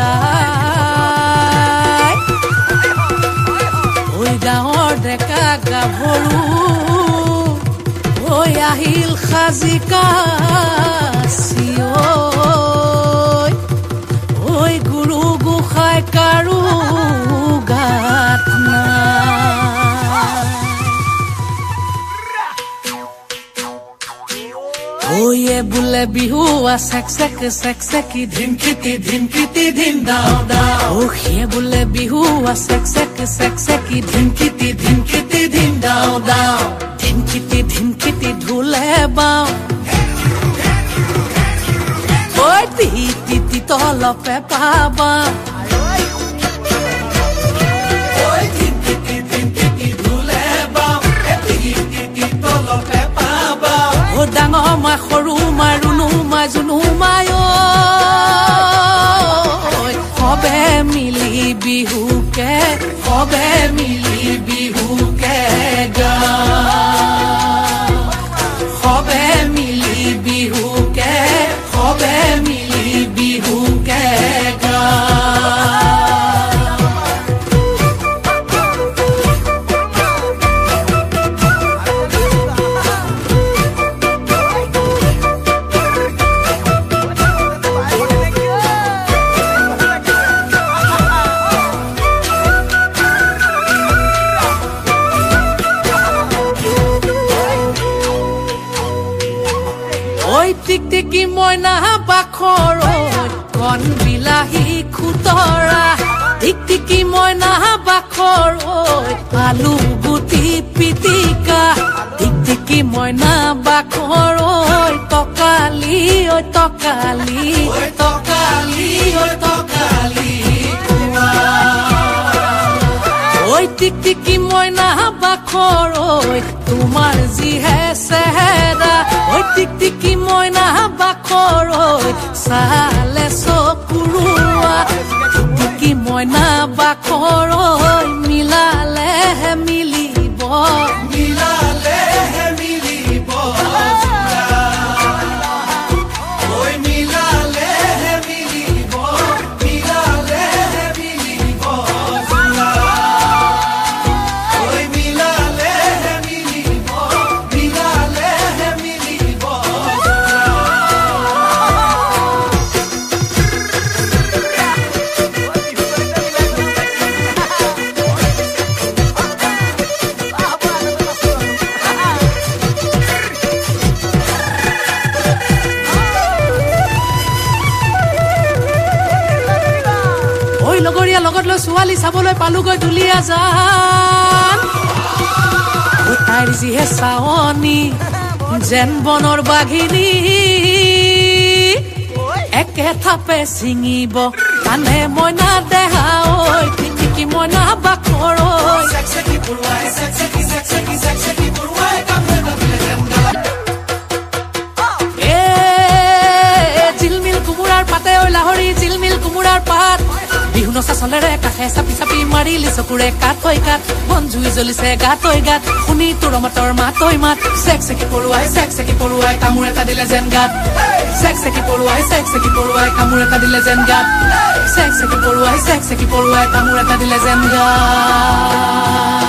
যায় ঐ গাঁৱৰ ডেকা গাভৰু ঐ আহিল সাজি কাছি ঐ গুৰু গোসাঁই কাৰো গাত ওয়ে বুলে বিহু সেক সেকি ধিমকিতি ধিম দাও দাও ওয়ে বুলে বিহু সেক সেকি ধিমকিতি ধিম দাও দাও ধিমকিতি ঢোলে বাও ওই তি তলপে পাবা ওই ধিমকিতি ঢোলে বাও তি তলপে পাবা ও ডাঙৰ মা সৰু মা ৰুণু মা জুনু মায় সবে মিলি বিহুকে গা সবে মিলি বিহুকে গা টিকটিকি মইনা বাখৰ কণ বিলাহী খুতৰা টিকটিকি মইনা বাখৰ আলু গুটি পিটিকা টিকটিকি মইনা বাখৰ তকালি ঐ টিকটিকি মইনা বাখৰ তোমাৰ যিহে চেহেৰা ঐ টিকটিকি মইনা বাখৰ চালে চকুৰুৱা টিকটিকি মইনা বাখৰ মিলালেহে মিলিব লগৰীয়া লগত লৈ ছোৱালী চাবলৈ পালোগৈ দুলীয়া জান তাইৰ যিহে চাৱনী যেন বনৰ বাঘিনী একে থাপে ছিঙিব কানে মইনা দেহা ঐ টিকটিকি মইনা বাখৰ জিলমিল কোমোৰাৰ পাতে ঐ লাহৰি জিলমিল কোমোৰাৰ পাত বিহু নচা চলেৰে কাষে চাপি মাৰিলি চকুৰে কাট বন জুই জ্বলিছে গাত শুনি তোৰ মাতৰ মাতৈ মাত চেক চেকি পৰুৱাই কামোৰ এটা দিলে যেন গাত চেক চেকি পৰুৱাই কামোৰ এটা দিলে যেন গাত চেক চেকি পৰুৱাই কামোৰ এটা দিলে যেন গাত